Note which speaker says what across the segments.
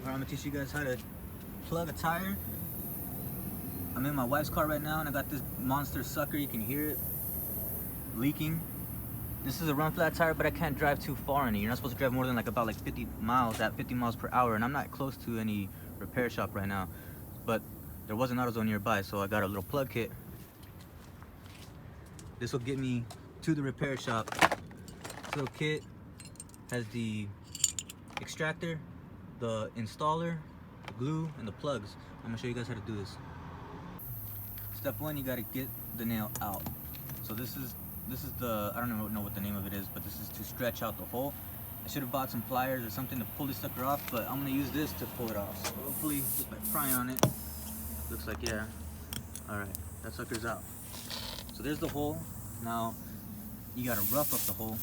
Speaker 1: Alright, I'm gonna teach you guys how to plug a tire. I'm in my wife's car right now and I got this monster sucker, you can hear it leaking. This is a run flat tire, but I can't drive too far in it. You're not supposed to drive more than like 50 miles at 50 miles per hour, and I'm not close to any repair shop right now. But there was an AutoZone nearby, so I got a little plug kit. This will get me to the repair shop. This little kit has the extractor, the installer, the glue, and the plugs. I'm gonna show you guys how to do this. Step one, you gotta get the nail out. So this is the, I don't know what the name of it is, but this is to stretch out the hole. I should have bought some pliers or something to pull this sucker off, but I'm gonna use this to pull it off. So hopefully, just by prying on it, looks like, yeah. All right, that sucker's out. So there's the hole. Now, you gotta rough up the hole.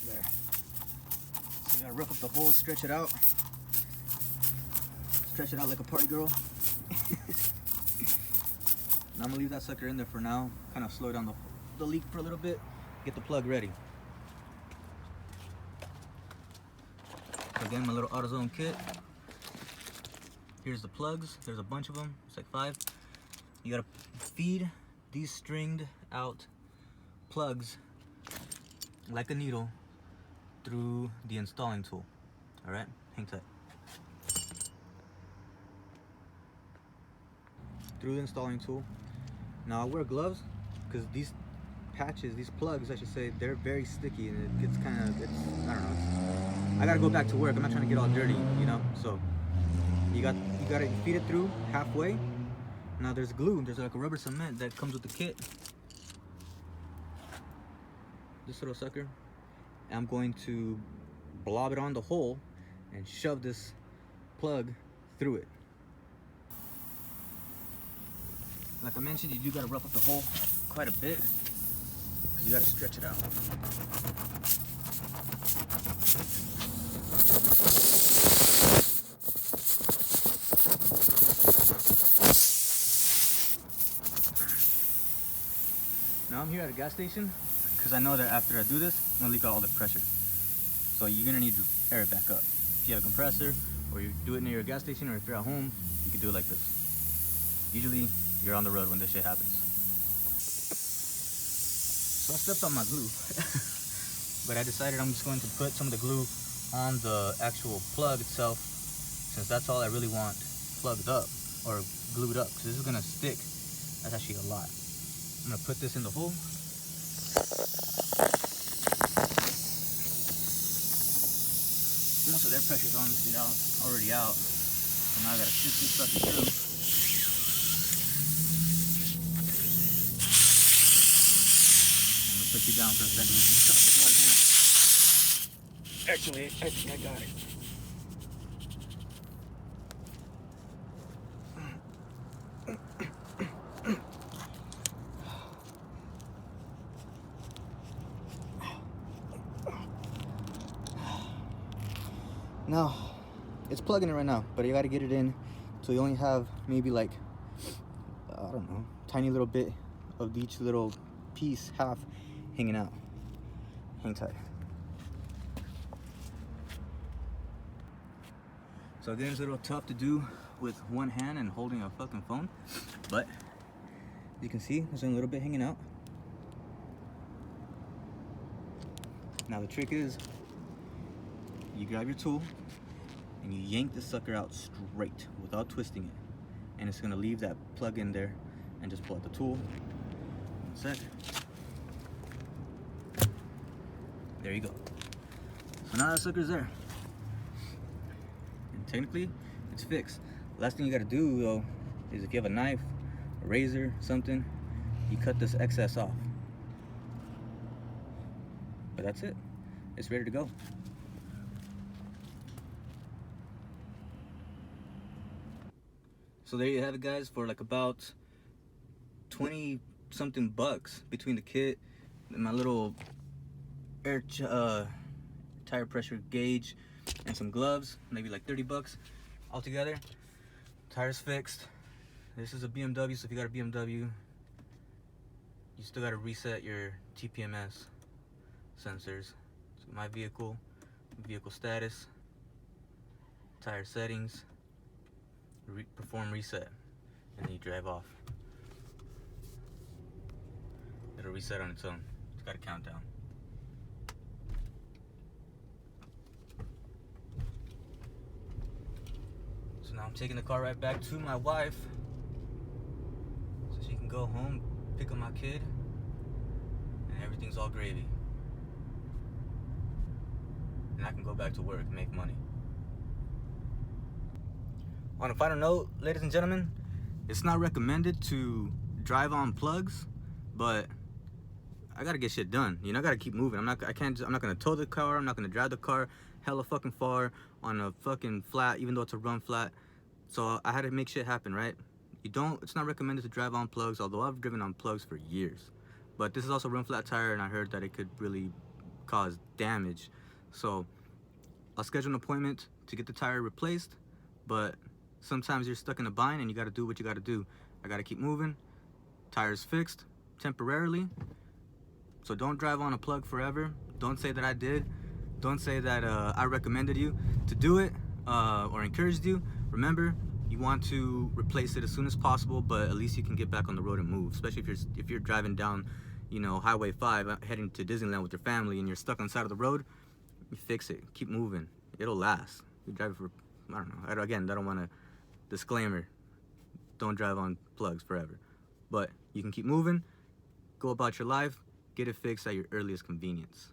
Speaker 1: There. So you gotta rough up the hole, stretch it out. Stretch it out like a party girl. Now I'm gonna leave that sucker in there for now, kind of slow down the leak for a little bit, get the plug ready. Again, my little AutoZone kit. Here's the plugs, there's a bunch of them, it's like 5. You gotta feed these stringed out plugs like a needle through the installing tool. All right, hang tight. Through the installing tool. Now I wear gloves because these patches, these plugs I should say, they're very sticky and it gets kind of, I don't know, I gotta go back to work. I'm not trying to get all dirty, you know. So you gotta feed it through halfway. Now there's glue, there's like a rubber cement that comes with the kit. This little sucker, I'm going to blob it on the hole and shove this plug through it. Like I mentioned, you do gotta rough up the hole quite a bit because you gotta stretch it out. Now I'm here at a gas station because I know that after I do this, I'm gonna leak out all the pressure. So you're gonna need to air it back up. If you have a compressor or you do it near your gas station, or if you're at home, you can do it like this. Usually, you're on the road when this shit happens. So I stepped on my glue, but I decided I'm just going to put some of the glue on the actual plug itself, since that's all I really want plugged up or glued up, because this is gonna stick. That's actually a lot. I'm gonna put this in the hole. Most of their pressure's honestly already out, so now I gotta stick this sucker through. Put you down for a second. We can cut the one here. Actually, I think I got it. Now, it's plugging it right now, but you gotta get it in so you only have maybe like, I don't know, tiny little bit of each little piece, half hanging out. Hang tight. So again, it's a little tough to do with one hand and holding a fucking phone, but you can see there's a little bit hanging out. Now the trick is, you grab your tool and you yank the sucker out straight without twisting it, and it's gonna leave that plug in there, and just pull out the tool. 1 sec. There you go. So now that sucker's there. And technically, it's fixed. The last thing you gotta do though, is if you have a knife, a razor, something, you cut this excess off. But that's it. It's ready to go. So there you have it, guys, for like about 20 something bucks between the kit and my little air tire pressure gauge and some gloves, maybe like 30 bucks altogether. Tires fixed. This is a BMW, so if you got a BMW, you still got to reset your TPMS sensors. So my vehicle status, tire settings, perform reset, and then you drive off. It'll reset on its own. It's got a countdown. So now I'm taking the car right back to my wife so she can go home, pick up my kid, and everything's all gravy. And I can go back to work and make money. On a final note, ladies and gentlemen, it's not recommended to drive on plugs, but I gotta get shit done. You know, I gotta keep moving. I'm not gonna tow the car. I'm not gonna drive the car hella fucking far on a fucking flat, even though it's a run flat. So I had to make shit happen, right? It's not recommended to drive on plugs, although I've driven on plugs for years. But this is also a run flat tire, and I heard that it could really cause damage. So I'll schedule an appointment to get the tire replaced, but sometimes you're stuck in a bind and you gotta do what you gotta do. I gotta keep moving. Tire's fixed temporarily. So don't drive on a plug forever. Don't say that I did. Don't say that I recommended you to do it or encouraged you. Remember, you want to replace it as soon as possible, but at least you can get back on the road and move. Especially if you're driving down, you know, Highway 5 heading to Disneyland with your family and you're stuck on the side of the road. You fix it. Keep moving. It'll last. You drive for, I don't know. Again, I don't want to. Disclaimer: don't drive on plugs forever. But you can keep moving. Go about your life. Get it fixed at your earliest convenience.